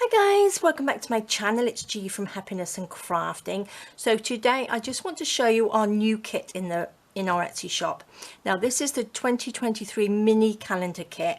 Hi guys, welcome back to my channel. It's G from Happiness and Crafting. So today I just want to show you our new kit in our Etsy shop. Now this is the 2023 mini calendar kit.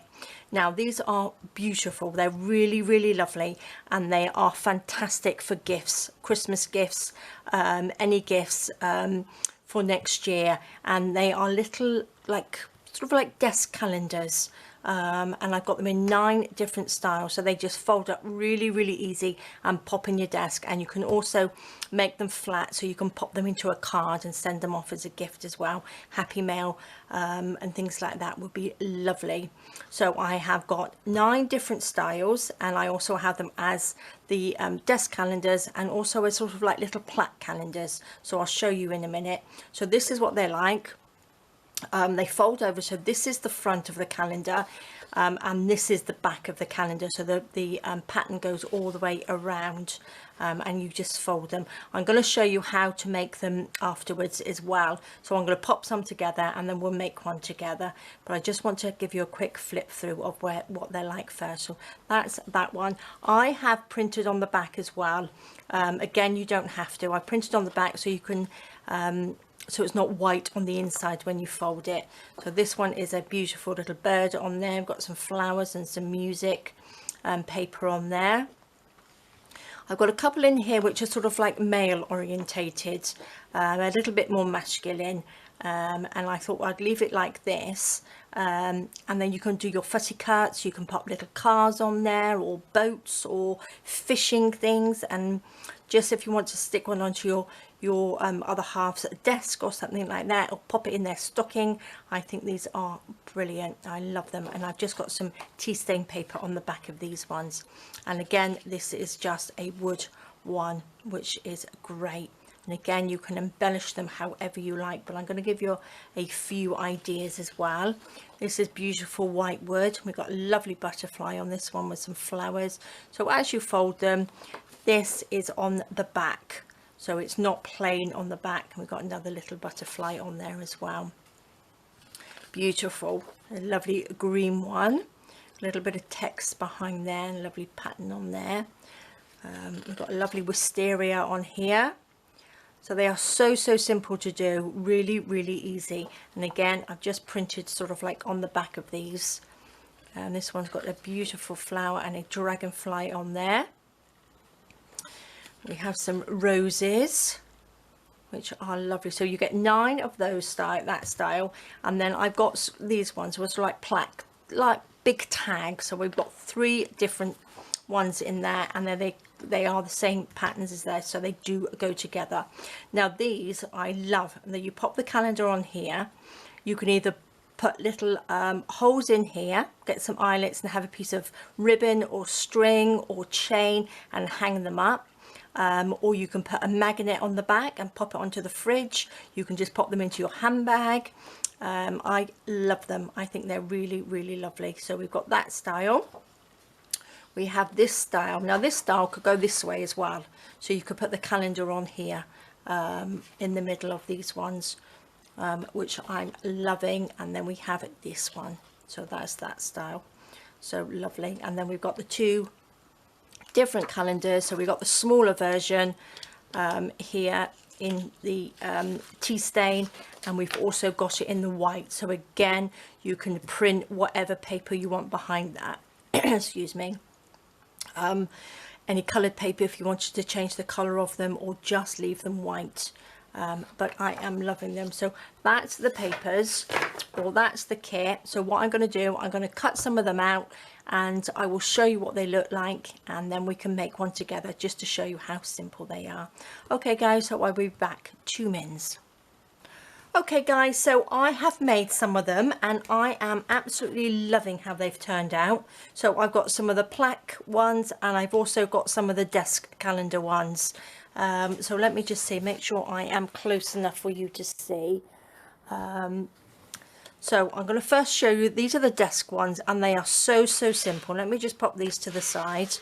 Now these are beautiful, they're really lovely, and they are fantastic for gifts, Christmas gifts, any gifts for next year. And they are little sort of like desk calendars. And I've got them in 9 different styles, so they just fold up really easy and pop in your desk. And you can also make them flat, so you can pop them into a card and send them off as a gift as well. Happy mail and things like that would be lovely. So I have got 9 different styles, and I also have them as the desk calendars and also as sort of like little plaque calendars, so I'll show you in a minute. So this is what they're like. They fold over, so this is the front of the calendar, and this is the back of the calendar, so the pattern goes all the way around, and you just fold them. I'm going to show you how to make them afterwards as well, so I'm going to pop some together and then we'll make one together, but I just want to give you a quick flip through of what they're like first. So that's that one. I have printed on the back as well. Again, you don't have to. I printed on the back so you can so it's not white on the inside when you fold it. So this one is a beautiful little bird on there. I've got some flowers and some music paper on there. I've got a couple in here which are sort of like male orientated, a little bit more masculine, and I thought I'd leave it like this, and then you can do your fussy cuts. You can pop little cars on there, or boats, or fishing things, and just if you want to stick one onto your other half's desk or something like that, or pop it in their stocking. I think these are brilliant. I love them, and I've just got some tea stain paper on the back of these ones. And again, this is just a wood one, which is great. And again, you can embellish them however you like, but I'm going to give you a few ideas as well. This is beautiful white wood. We've got a lovely butterfly on this one with some flowers. So as you fold them, this is on the back, so it's not plain on the back. And we've got another little butterfly on there as well. Beautiful. A lovely green one, a little bit of text behind there, and a lovely pattern on there. We've got a lovely wisteria on here. So they are so simple to do, really easy. And again, I've just printed sort of like on the back of these, and this one's got a beautiful flower and a dragonfly on there. We have some roses, which are lovely. So you get 9 of those that style, and then I've got these ones which are like plaque, like big tags. So we've got 3 different ones in there, and they are the same patterns as there, so they do go together. Now these I love. And then you pop the calendar on here. You can either put little holes in here, get some eyelets, and have a piece of ribbon or string or chain and hang them up. Or you can put a magnet on the back and pop it onto the fridge. You can just pop them into your handbag. I love them. I think they're really lovely. So we've got that style. We have this style. Now this style could go this way as well. So you could put the calendar on here in the middle of these ones, which I'm loving. And then we have this one. So that's that style. So lovely. And then we've got the 2 different calendars. So we've got the smaller version here in the tea stain, and we've also got it in the white. So again, you can print whatever paper you want behind that. Excuse me. Any coloured paper if you wanted to change the colour of them, or just leave them white. But I am loving them. So that's the papers, or that's the kit. So what I'm going to do, I'm going to cut some of them out, and I will show you what they look like, and then we can make one together just to show you how simple they are. Okay guys, so I'll be back 2 minutes. Okay guys, so I have made some of them, and I am absolutely loving how they've turned out. So I've got some of the plaque ones, and I've also got some of the desk calendar ones. So let me just see, make sure I am close enough for you to see. So I'm going to first show you, these are the desk ones, and they are so simple. Let me just pop these to the side.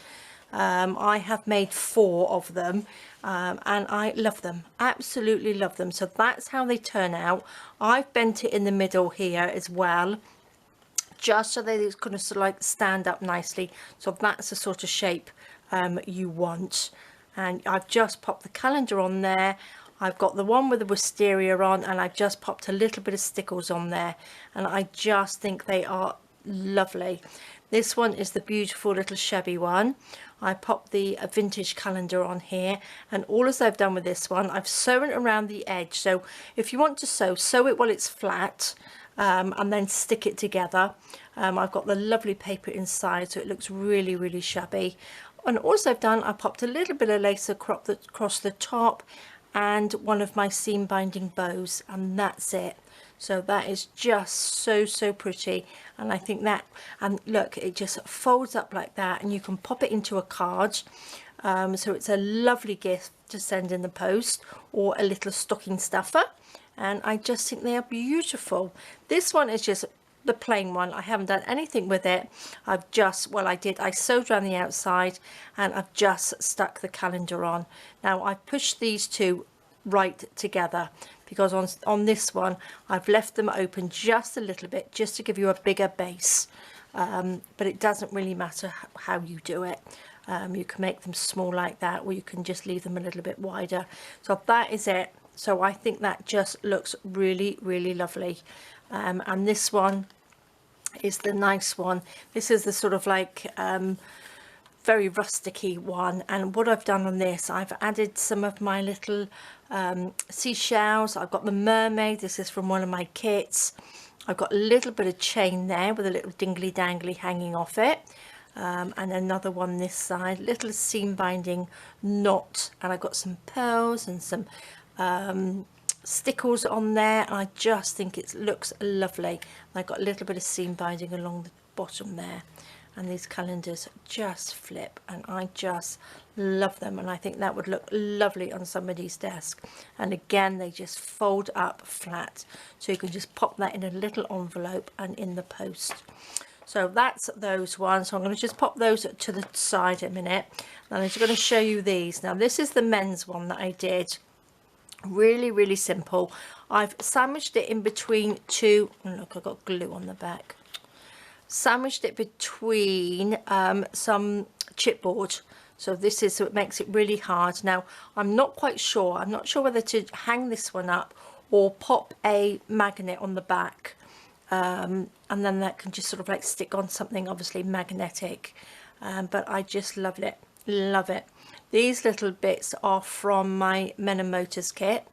I have made 4 of them, and I love them, absolutely love them. So that's how they turn out. I've bent it in the middle here as well, just so that it's going to sort of like stand up nicely. So that's the sort of shape you want. And I've just popped the calendar on there. I've got the one with the wisteria on, and I've just popped a little bit of stickles on there, and I just think they are lovely. This one is the beautiful little shabby one. I popped the vintage calendar on here, and all as I've done with this one, I've sewn around the edge. So if you want to sew it while it's flat, and then stick it together. I've got the lovely paper inside, so it looks really, really shabby. And also I've done, I popped a little bit of lace across the top and one of my seam binding bows, and that's it. So that is just so pretty, and I think that, and look, it just folds up like that, and you can pop it into a card. So it's a lovely gift to send in the post, or a little stocking stuffer, and I just think they are beautiful. This one is just the plain one. I haven't done anything with it. I've just, well, I sewed around the outside, and I've just stuck the calendar on. Now I've pushed these two right together, because on this one I've left them open just a little bit, just to give you a bigger base, but it doesn't really matter how you do it. You can make them small like that, or you can just leave them a little bit wider. So that is it. So I think that just looks really, really lovely. And this one is the nice one. This is the sort of like very rusticy one, and what I've done on this, I've added some of my little seashells. I've got the mermaid. This is from one of my kits. I've got a little bit of chain there with a little dingly dangly hanging off it, and another one this side, little seam binding knot, and I've got some pearls and some stickles on there, and I just think it looks lovely. And I've got a little bit of seam binding along the bottom there, and these calendars just flip, and I just love them, and I think that would look lovely on somebody's desk. And again, they just fold up flat, so you can just pop that in a little envelope and in the post. So that's those ones. So I'm going to just pop those to the side a minute, and I'm just going to show you these. Now this is the men's one that I did. Really, really simple. I've sandwiched it in between two, look, I've got glue on the back. Sandwiched it between some chipboard. So this is, so it makes it really hard. Now I'm not sure whether to hang this one up or pop a magnet on the back, and then that can just sort of like stick on something obviously magnetic, but I just love it. These little bits are from my Men and Motors kit.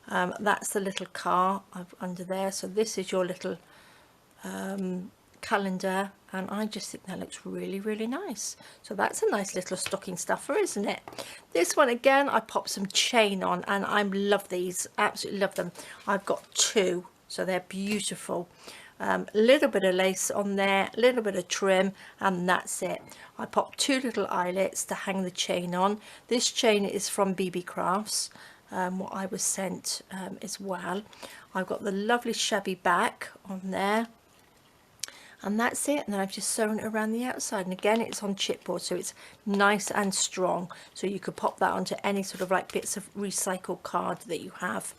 That's the little car under there. So this is your little calendar, and I just think that looks really, really nice. So that's a nice little stocking stuffer, isn't it? This one again, I popped some chain on, and I love these, absolutely love them. I've got two, so they're beautiful. A little bit of lace on there, a little bit of trim, and that's it. I popped two little eyelets to hang the chain on. This chain is from BB Crafts, what I was sent as well. I've got the lovely shabby back on there, and that's it. And then I've just sewn it around the outside, and again it's on chipboard, so it's nice and strong, so you could pop that onto any sort of like bits of recycled card that you have.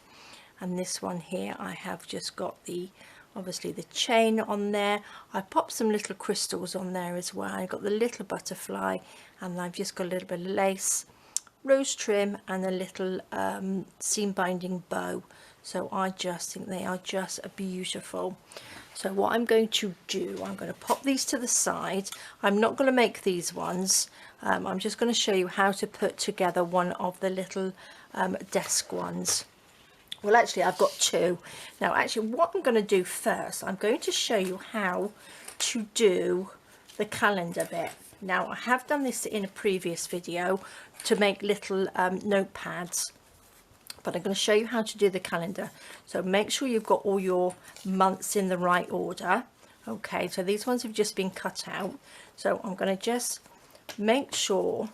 And this one here, I have just got the obviously the chain on there. I popped some little crystals on there as well. I got the little butterfly, and I've just got a little bit of lace, rose trim, and a little seam binding bow. So I just think they are just beautiful. So what I'm going to do, I'm going to pop these to the side. I'm not going to make these ones. I'm just going to show you how to put together one of the little desk ones. Well, actually, I've got two. Now, actually, what I'm going to do first, I'm going to show you how to do the calendar bit. Now, I have done this in a previous video to make little notepads, but I'm going to show you how to do the calendar. So make sure you've got all your months in the right order. Okay, so these ones have just been cut out. So I'm going to just make sure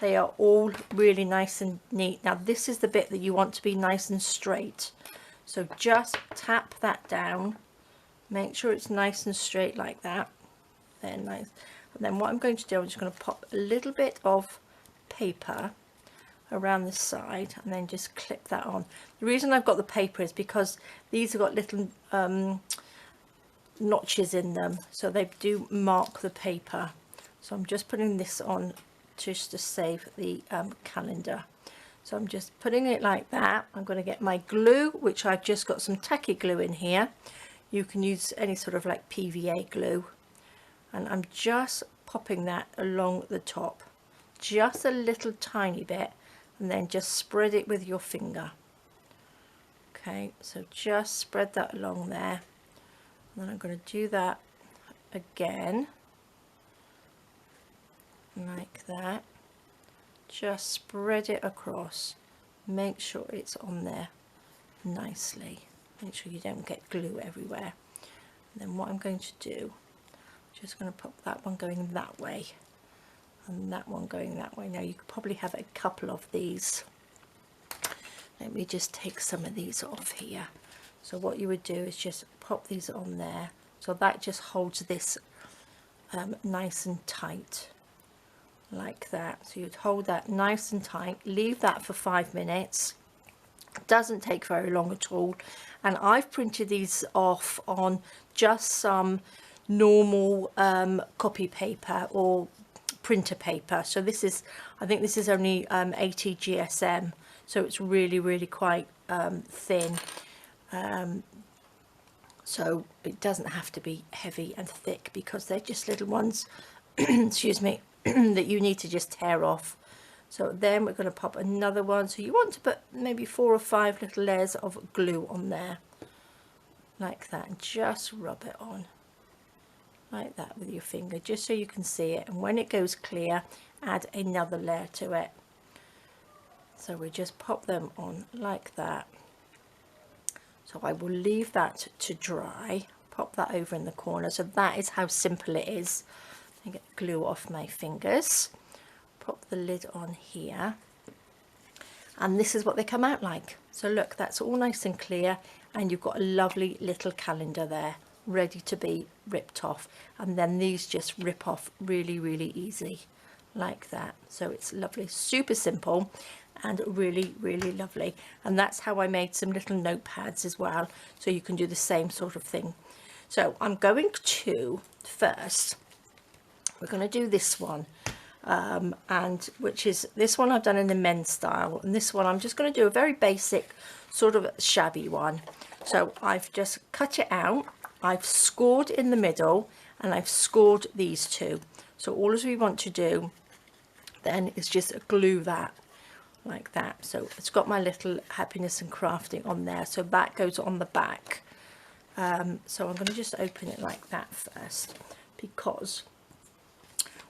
they are all really nice and neat. Now this is the bit that you want to be nice and straight, so just tap that down, make sure it's nice and straight like that. They're nice. And then what I'm going to do, I'm just going to pop a little bit of paper around the side and then just clip that on. The reason I've got the paper is because these have got little notches in them, so they do mark the paper. So I'm just putting this on just to save the calendar. So I'm just putting it like that. I'm going to get my glue, which I've just got some tacky glue in here. You can use any sort of like PVA glue, and I'm just popping that along the top, just a little tiny bit, and then just spread it with your finger. Okay, so just spread that along there, and then I'm going to do that again like that. Just spread it across, make sure it's on there nicely, make sure you don't get glue everywhere. And then what I'm going to do, just going to pop that one going that way and that one going that way. Now you could probably have a couple of these. Let me just take some of these off here. So what you would do is just pop these on there, so that just holds this nice and tight like that. So you'd hold that nice and tight, leave that for 5 minutes. It doesn't take very long at all, and I've printed these off on just some normal copy paper or printer paper. So this is, I think this is only 80 GSM, so it's really quite thin, so it doesn't have to be heavy and thick, because they're just little ones excuse me, that you need to just tear off. So then we're going to pop another one. So you want to put maybe 4 or 5 little layers of glue on there like that, and just rub it on like that with your finger, just so you can see it, and when it goes clear, add another layer to it. So we just pop them on like that. So I will leave that to dry, pop that over in the corner. So that is how simple it is. I get glue off my fingers, pop the lid on here, and this is what they come out like. So look, that's all nice and clear, and you've got a lovely little calendar there ready to be ripped off. And then these just rip off really easy like that. So it's lovely, super simple, and really lovely. And that's how I made some little notepads as well, so you can do the same sort of thing. So I'm going to first, we're going to do this one, and which is this one I've done in the men's style, and this one I'm just going to do a very basic sort of shabby one. So I've just cut it out, I've scored in the middle, and I've scored these two. So all we want to do then is just glue that like that. So it's got my little happiness and crafting on there, so that goes on the back. So I'm going to just open it like that first, because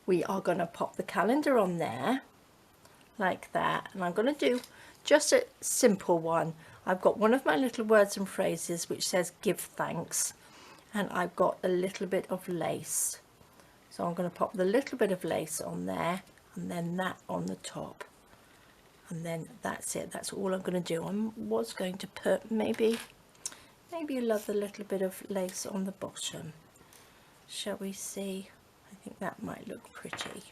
we are going to pop the calendar on there like that, and I'm going to do just a simple one. I've got one of my little words and phrases which says give thanks, and I've got a little bit of lace, so I'm going to pop the little bit of lace on there, and then that on the top, and then that's it. That's all I'm going to do. I was going to put maybe another little bit of lace on the bottom. Shall we see? I think that might look pretty.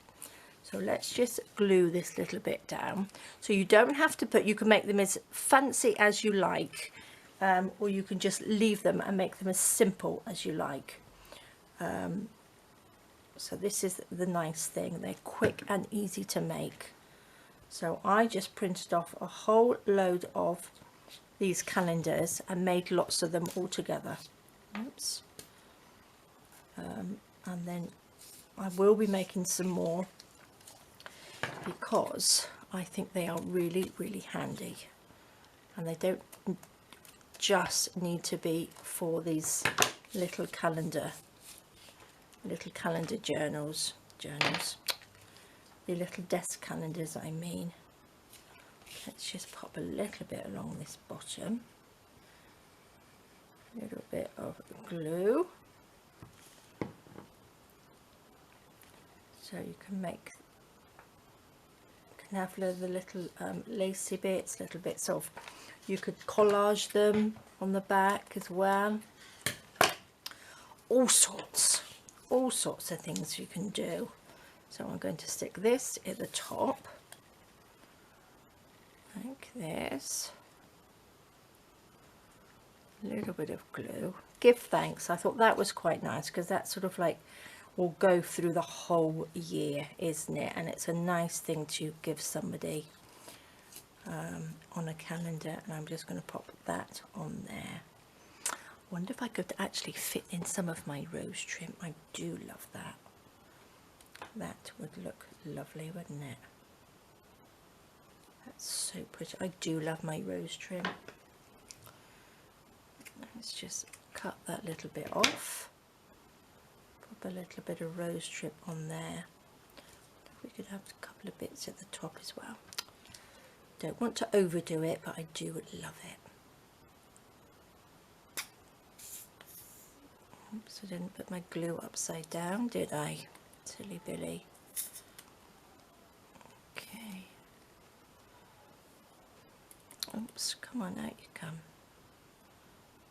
So let's just glue this little bit down. So you don't have to put, you can make them as fancy as you like, or you can just leave them and make them as simple as you like. So this is the nice thing, they're quick and easy to make. So I just printed off a whole load of these calendars and made lots of them all together. Oops. And then I will be making some more, because I think they are really handy, and they don't just need to be for these little calendar journals, the little desk calendars I mean. Let's just pop a little bit along this bottom, a little bit of glue, so you can have the little lacy bits, little bits of, you could collage them on the back as well. All sorts of things you can do. So I'm going to stick this at the top like this, a little bit of glue. Give thanks, I thought that was quite nice, because that's sort of like will go through the whole year, isn't it? And it's a nice thing to give somebody on a calendar. And I'm just going to pop that on there. Wonder if I could actually fit in some of my rose trim. I do love that. That would look lovely, wouldn't it? That's so pretty. I do love my rose trim. Let's just cut that little bit off. Pop a little bit of rose trim on there. We could have a couple of bits at the top as well. Don't want to overdo it, but I do love it. Oops, I didn't put my glue upside down, did I? Silly Billy. Okay. Oops, come on, out you come.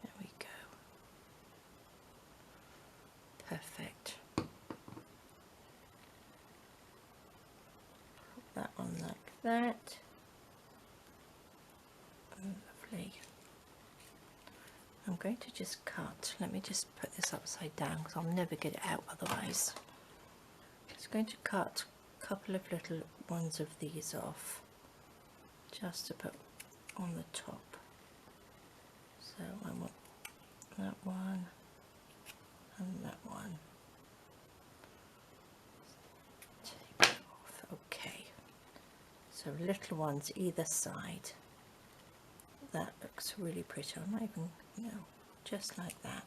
There we go. Perfect. Put that on like that. Lovely. I'm going to just cut. Let me just put this upside down because I'll never get it out otherwise. Just going to cut a couple of little ones of these off just to put on the top. So I want that one and that one. Take it off. Okay. So little ones either side. That looks really pretty. I might even, just like that.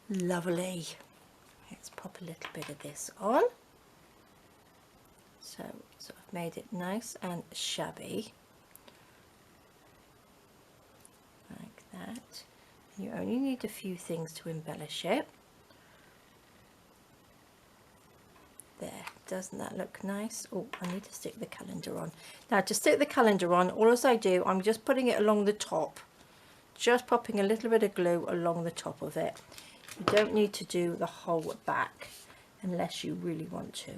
Lovely. Let's pop a little bit of this on. So I've made it nice and shabby. Like that. And you only need a few things to embellish it. There, doesn't that look nice? Oh, I need to stick the calendar on. Now to stick the calendar on, all as I do, I'm just putting it along the top. Just popping a little bit of glue along the top of it. You don't need to do the whole back unless you really want to.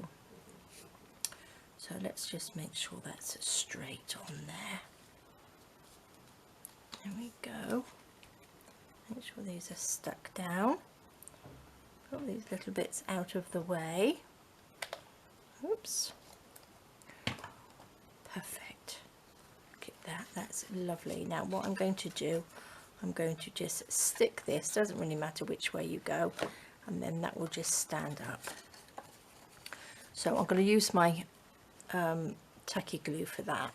So let's just make sure that's straight on there. There we go. Make sure these are stuck down. Put these little bits out of the way. Oops. Perfect. Look at that. That's lovely. Now what I'm going to do, I'm going to just stick this, doesn't really matter which way you go, and then that will just stand up. So I'm going to use my tacky glue for that.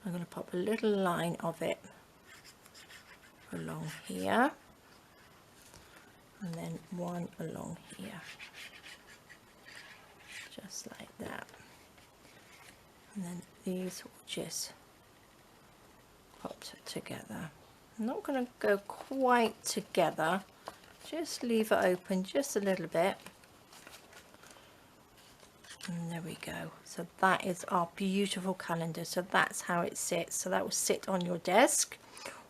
I'm going to pop a little line of it along here, and then one along here. Just like that, and then these will just pop together. I'm not going to go quite together, just leave it open just a little bit, and there we go. So that is our beautiful calendar. So that's how it sits. So that will sit on your desk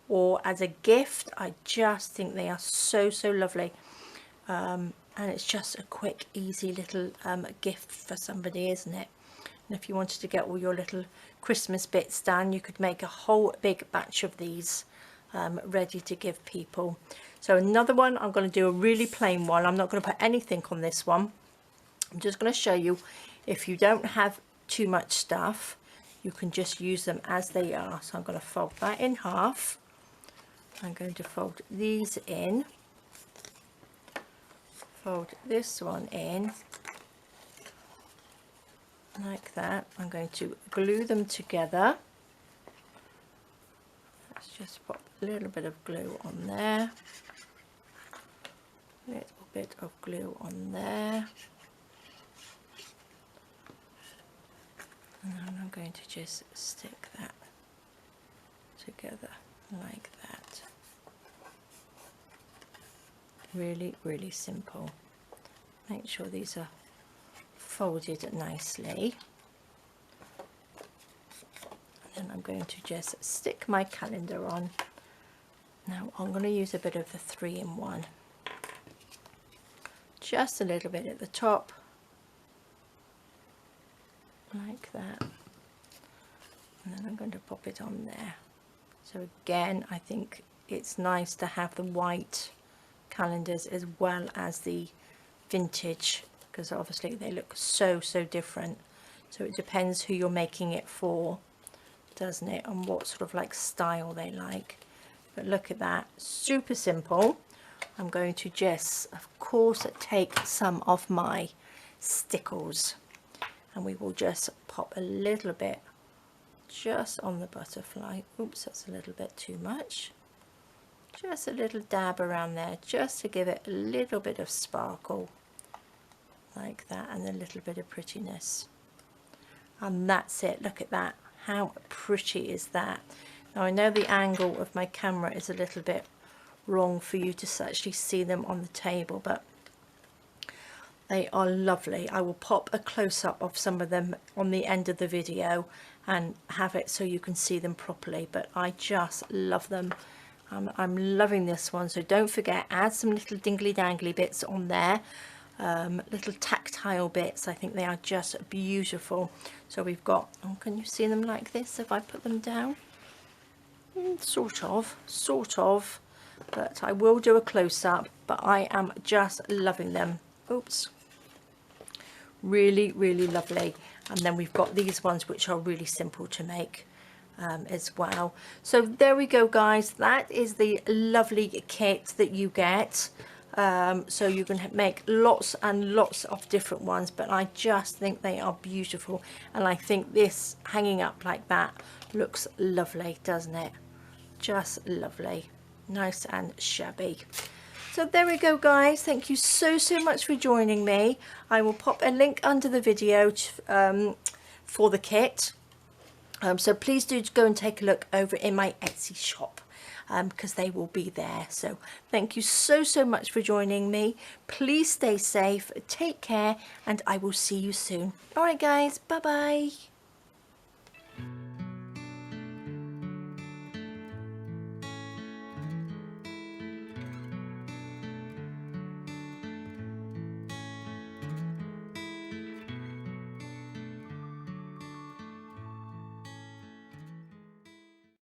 or as a gift. I just think they are so lovely. And it's just a quick, easy little gift for somebody, isn't it? And if you wanted to get all your little Christmas bits done, you could make a whole big batch of these ready to give people. So another one, I'm going to do a really plain one. I'm not going to put anything on this one. I'm just going to show you, if you don't have too much stuff, you can just use them as they are. So I'm going to fold that in half. I'm going to fold these in. Fold this one in like that. I'm going to glue them together. Let's just pop a little bit of glue on there, a little bit of glue on there, and then I'm going to just stick that together like that. Really simple. Make sure these are folded nicely, and then I'm going to just stick my calendar on. Now I'm going to use a bit of the 3-in-1, just a little bit at the top like that, and then I'm going to pop it on there. So again, I think it's nice to have the white calendars as well as the vintage, because obviously they look so different. So it depends who you're making it for, doesn't it, and what sort of like style they like. But look at that, super simple. I'm going to just, of course, take some of my stickles, and we will just pop a little bit just on the butterfly. Oops, that's a little bit too much. Just a little dab around there, just to give it a little bit of sparkle, like that, and a little bit of prettiness. And that's it. Look at that. How pretty is that? Now I know the angle of my camera is a little bit wrong for you to actually see them on the table, but they are lovely. I will pop a close-up of some of them on the end of the video and have it so you can see them properly, but I just love them. I'm loving this one. So don't forget, add some little dingly dangly bits on there, little tactile bits. I think they are just beautiful. So we've got, oh, can you see them like this if I put them down? Sort of, but I will do a close-up. But I am just loving them. Oops, really lovely. And then we've got these ones which are really simple to make as well. So there we go, guys. That is the lovely kit that you get. So you can make lots and lots of different ones, but I just think they are beautiful, and I think this hanging up like that looks lovely, doesn't it? Just lovely, nice and shabby. So there we go, guys. Thank you so much for joining me. I will pop a link under the video for the kit. So please do go and take a look over in my Etsy shop, because they will be there. So thank you so much for joining me. Please stay safe, take care, and I will see you soon. All right, guys, bye bye.